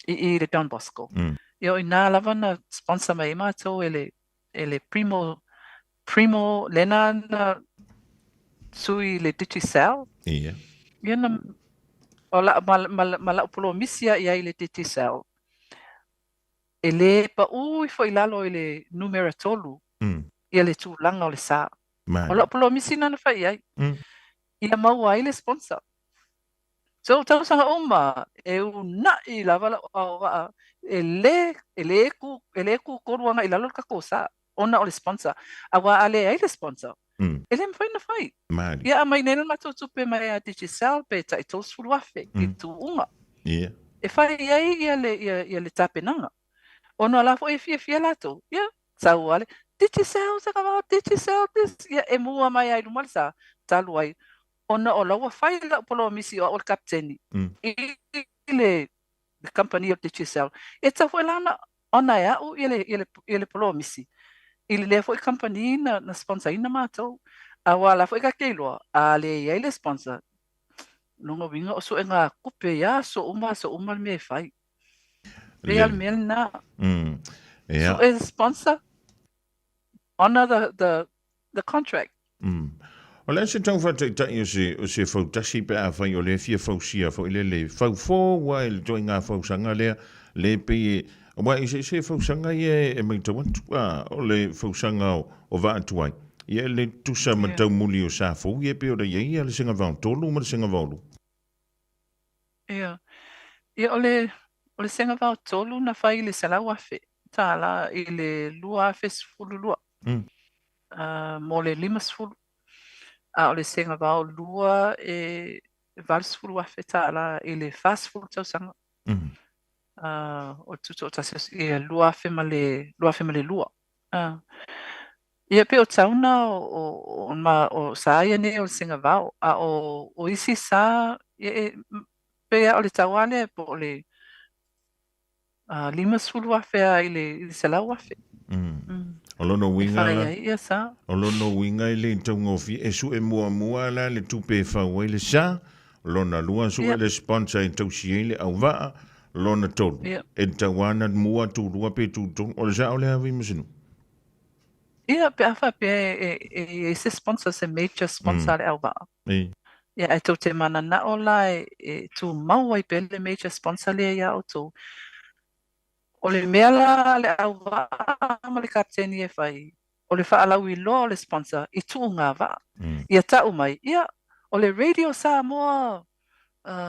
i le Don Bosco. Ia o ina lava na sponsor mai mato e le primo lena na sui le Digicel. Ia. Ia na o la mala polo misia ia i le Digicel. E le pa ui fo i lalo i le numera tolu. Ia le tūlanga o le sā. O la polo misi nana whai ai. Ia mau ai le sponsor. So tau sanga uma e una i lava e le ku koruanga i lalo kako sā. Ona o le sponsor. Awa ale ai le sponsor. E le mwhai na whai. Ia mai nena matutupe mai a Digicel pe ta i tō suruafe i tū unga. E whai ai ia le tāpenanga. Ono la fo e fia lato. Ia, sau ale. Digicel, sakawao, Digicel, ia e mua mai ai lumalisa. Talu ai. Ona o laua whai la polo misi o le kapteni. I le company of Digicel. E ta fo lana ona e au i le polo misi. I le foi company na sponsor ina mātou. Awa la foi ka keiloa. A le iai le sponsor. Nunga winga o so e ngā kupe ia so uma me fai. Real mel na. So e sponsor. Honor the contract. O le se tau whata i tai o se whautasi pe a whai o le fia whausia fo i le whaufo wa i le toi ngā whausanga lea le pe wa i se whausanga i e mai tau atu o le whausanga o va atu ai. Ia le tusa matau muli o sa fo i e pe o le iei a le singa vau tolu ma le singa vaulu. Ia. Ia o le singa vau tolu na whai le salau afe. Tāla i le lua afe sifuru lua. Mo le 5 sifuru. A o le singa vau lua e valsifuru afe tāla i le fasifuru tau sanga. O tuto o tasios i lua afe ma le lua. Ia pe o tauna o sa ia ne o le singa vau. A o isi sa pe o le tauale po le 5 sifuru afe i le salau afe. O lono winga la. Ia sa. O lono winga I le taungofi e su e mua la le tupe whau le sa. Lona lua su e le sponsor e tausi le au waa. Lona tolu. E tawana mua tu lua pe tu tong. O le sa o le hawi masinu. Ia pe afa pe se sponsor se major sponsor le au waa. Ia e tau te mana na o la e tu maua I pe le major sponsor le ia o tu. O le mea la le au waa ma le kapteni e whai. O le whaalau I loa le sponsor I tu ngā waa. Ia tau mai. Ia o le radio Samoa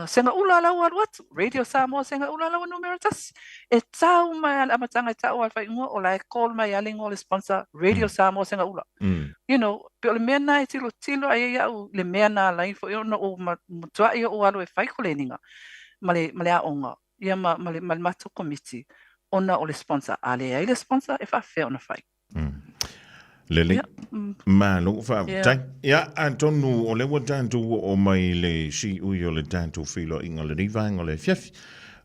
senga ula lau al watu. Radio Samoa senga ula lau numero tas. E tau mai al amatanga e tau al whai unga o la e call mai aling o le sponsor Radio Samoa senga ula. You know, pe o le mea na e tilo ai au le mea na la info o na o matua I o alo e whai ko le ninga. Ma le a onga. Ia ma le matu komiti. Ona o le sponsor. Ale ai le sponsor e wha whea ona whai. Lele, malo fa tai ya antonu o le watantu o mai le si u yo le tantu filo inga le rivanga le fiafi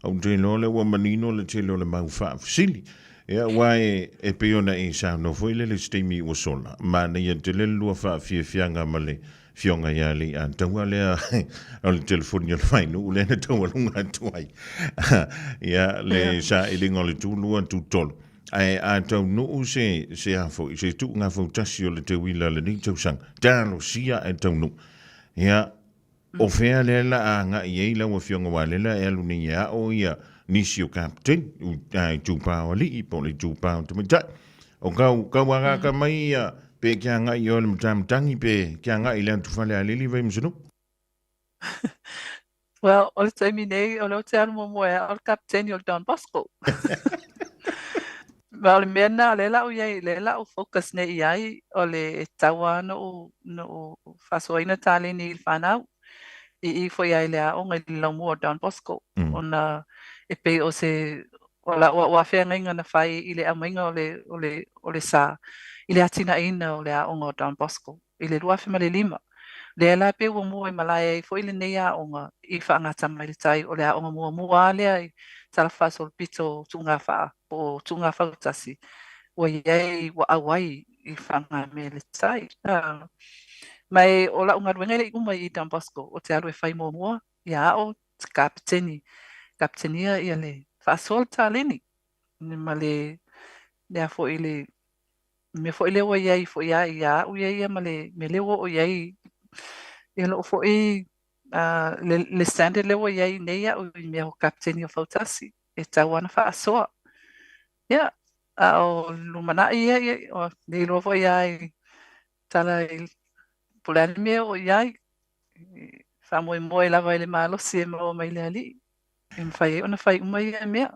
au te lo le wa manino le telo le mau fa sili ya wai e peona I sa no foi le stemi o sola ma ne ye te le lua fa fianga male fionga ya le antawa le o le telefoni o le fai no le na tawa lunga tuai ya le sa ilinga le tu lua tu tolo ai a tau no se a fo se tu nga fo tasi o le te wila le ni tau sang talo sia e tau no ia o fea le la a nga I la o fionga wale la e alu ni ia o ia nisi o captain u ai tu pa o li I po le tu pa o te mita o kau wanga ka mai ia pe kia nga I o le mtamtangi pe kia nga I le antu fale a lili vai msunu Well, o le taimi nei, o le te anu moe, o le kapteni o le Don Bosco. Ma o le mea na le lau focus nei iai o le tawa no whasoaina tale ni il whanau I fo iai lea o ngai lau mua Don Bosco ona e pe o se o la whea ngai na whai I le amainga o le sa I le atina ina o le a onga Don Bosco I le rua whima le lima le la pe o mua I malaya I fo I le nei a onga I whaangata mai le tai o le a onga mua lea I tala whasol pito tunga wha o tunga whautasi wa iei wa awai I whanga me le tai mai o la unga ruenga le umai I Don Bosco o te alu e whai mua ia o kaptenia ia le whasol ta leni ma le a fo I le me fo I le wa iei fo ia o iei ma le me le o iei ia lo fo I le standard le wa iei nei a o me o kaptenia whautasi e tawana whaasoa ia o lumana ia o nei lo fo iai tala I pulani me o iai whamoe moe lava I le malosi e mo mai le ali e mwhai ona whai umai e mea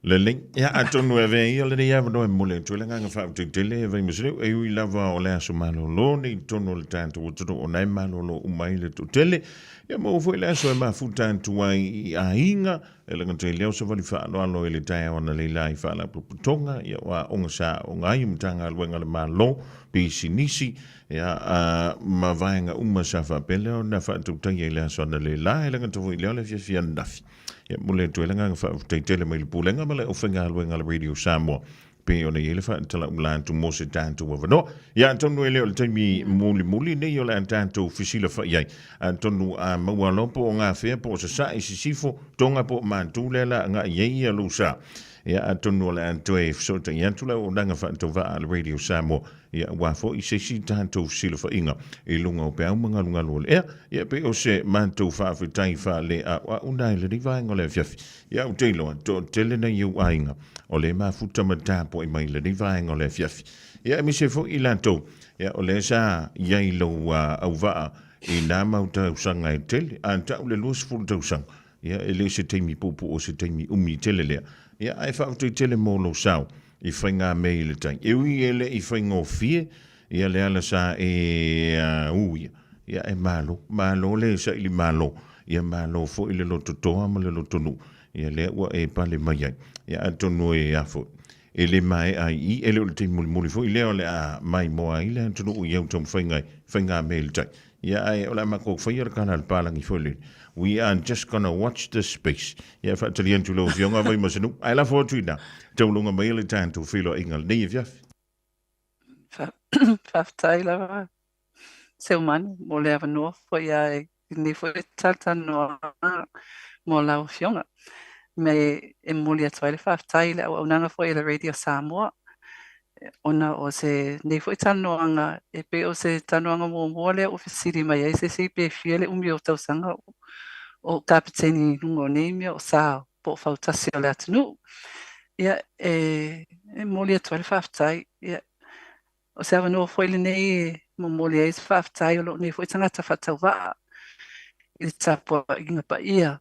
le ling ya atonu e vei o le ia no e mule tu le nga fa tu tele e vai museu e ui lava o le aso malo lo ni tonu le tanto o tu o nai malo lo umai le tu tele ya mo foi le aso e ma futa tu ai a inga e le ngate leo se vali fa lo alo e le tai ona le lai fa la putonga ya wa onga sa o ngai mtanga luenga le malo pe sinisi ya ma vainga uma sa fa pele na fa tu tangi le aso na le lai le ngate foi leo le fia ndafi ya mule tu lenga fa tele mai pulenga male o fenga luenga le radio Samoa pe ona yele fa tala ulan tu mo se tanto wa no ya tonu ele o temi muli ne yo la tanto fisila fa yai tonu a mawalo po nga fe po sa sifo tonga po mantu lela nga ye lu sa ya tonu la antoe so te yantula o nanga fa to va al radio Samoa ya wa fo I se tanto fisila fa inga e lunga o pe au manga lunga lo ya pe o se mantu fa fa tai fa le a unai le diva ngole fiafi ya o te lo to tele na yu ainga o le mafuta matapo I mai le divaenga o le fiafi. Ia mi se fo I lanto, ia o le sa iai lo au vaa I nā mauta usanga e tele, anta o le luas fulu tau sang. Ia e le se teimi pupu o se teimi umi tele lea. Ia ai whautu I tele mō lo sao, I whainga me I le tai. E ui ele I whainga o fie, ia le ala sa uia. Ia e malo le sa ili malo. Ia malo fo I le loto toa ma le loto nu. Ia le ua e pale mai ai. Ia atonu e afo. E le mai ai I ele o le te muli fo I leo le a mai moa I le atonu u iau tom whainga me le tai. Ia ai o la mako whaia kana le palangi fo le. We are just gonna watch the space. Ia whaatari antu leo fionga Vaimasenuu. Ai la fo tuina. Taulunga mai le tantu whilo ingal nei fiafi. Whaftai lava. Seu manu, mo le ava noa foi ai. Ni foi tata noa mo lau fionga. Me e muli atu ai le whaftai le au nanga foi le Radio Samoa. Ona o se nei foi tanoanga e pe o se tanoanga mo le ofisiri mai ai se pe fiele umi o tausanga o kapiteni lungo nei o sa po fautasi o le atunu. Ia e moli atu le whaftai. Ia o se awa noa foi le nei mo moli ai se whaftai o lo nei foi tangata whatau waa. I le tapua inga pa ia.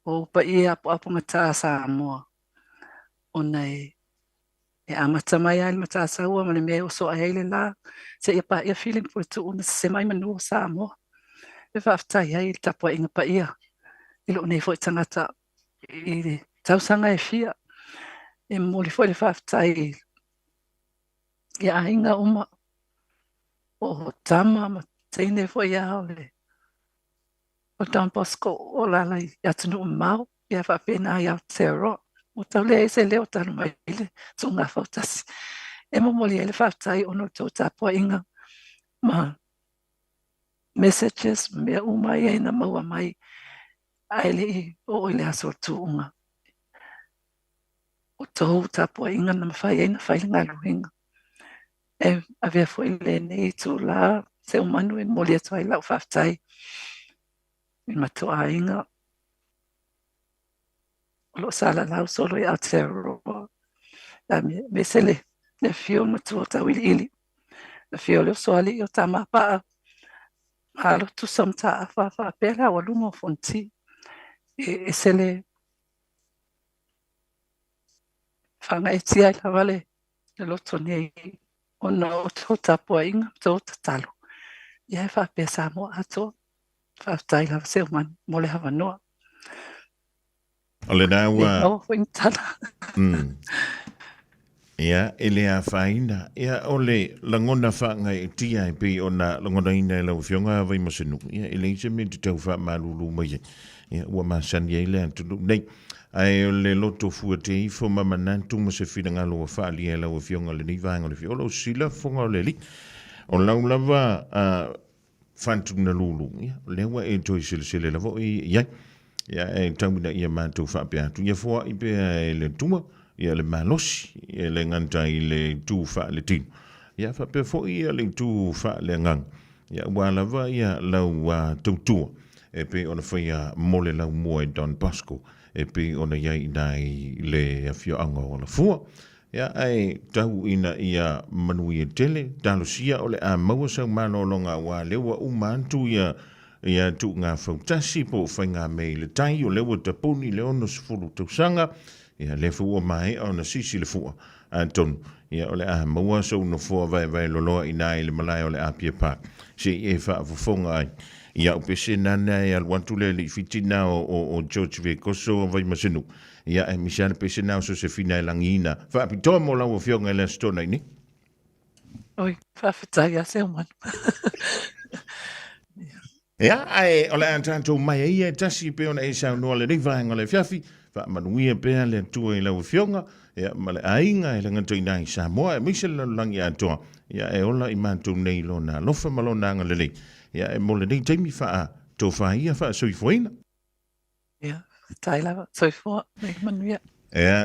O pa ia po apunga tā Samoa. Ona e amata mai ai mata saua ma le mea o so ai le la. Se ia pa ia feeling po tu una se mai manu o Samoa. E whaftai ai le tapua inga pa ia. I lo nei foi tangata i le tausanga e fia. E moli foi le whaftai ia inga uma o tama ma teine foi ia le. O Don Bosco o lalai atunu mau ia whapena ia te ro. O tau le se leo tanu mai le tunga fautasi. E momoli ele whaftai ono tō tapua inga ma messages mea umai e na maua mai aile i o ile aso tuunga. O tō tapua inga na mawhai e na whailinga luhinga. E avea foi le nei tū la se umanu e moli atu ai lau whaftai. I matua inga. Lo sala lau solo i Aotearoa. Me sele le fio matua tau ili. Le fio leo soali o tamapaa. Halo tu samta fa pela o lumo fonti. E sele fanga e tia i la vale le loto nei ona o tō tapua inga tō tatalo. Ia e fa pe Samoa ato. Fa tai la se man mo le hava noa. O le nau o fintana. Ia, ele a whaina. Ia, ole langona whanga e tia e pe ona langona ina e lau whionga Vaimasenuu. Ia, ele ise me te tau wha marulu mai. Ia, ua masani e le antunu. Nei, ai ole loto fua te i fo mamanantu ma se whina ngalo a whaali e lau whionga le ni vanga le whionga. Olo sila fonga o le li. O lau lava whantuna lulu. Ia, lewa e toi sile lavo i iai. Ia, e taumina ia mātou whapea. Tu ia fua i pe e le tuma. Ia le malosi, ia le nganta i le tū wha le tino. Ia whapea fo ia le tū wha le ngang. Ia wālawa ia lau tautua. E pe ona whaia mole lau mua e Don Bosco. E pe ona iai nai le awhio anga o la fua. Ia ai tau ina ia manui e tele. Talo sia o le a maua sau mano longa wā lewa umantu ia tu ngā whautasi po whainga mei le tai o lewa tapuni le ono sifuru tausanga. Ia le fua mai o na sisi le fua Anton ia ole a maua so no fua vai loloa ina i le malai ole a pia pa se e fa fonga ai ia o pese nana ia wantu le fitina o George Vekoso Vaimasenuu ia e misana pese na so se fina langina fa pito mo la o fionga le stona ni Oi, fa fitai a se man. ia ai ole antanto mai ia tasi pe ona e sa no le riva ngole fiafi fa manuia pea le tua i lau fionga, ia ma le ainga i langa tui nai Samoa, e mise le langi atoa, ia e ola i mātou nei lo na lofa malona anga lele, ia e mole nei teimi faa, tō faa ia faa soifoina. Ia, tai lava, soifoa, nei manuia. Ia,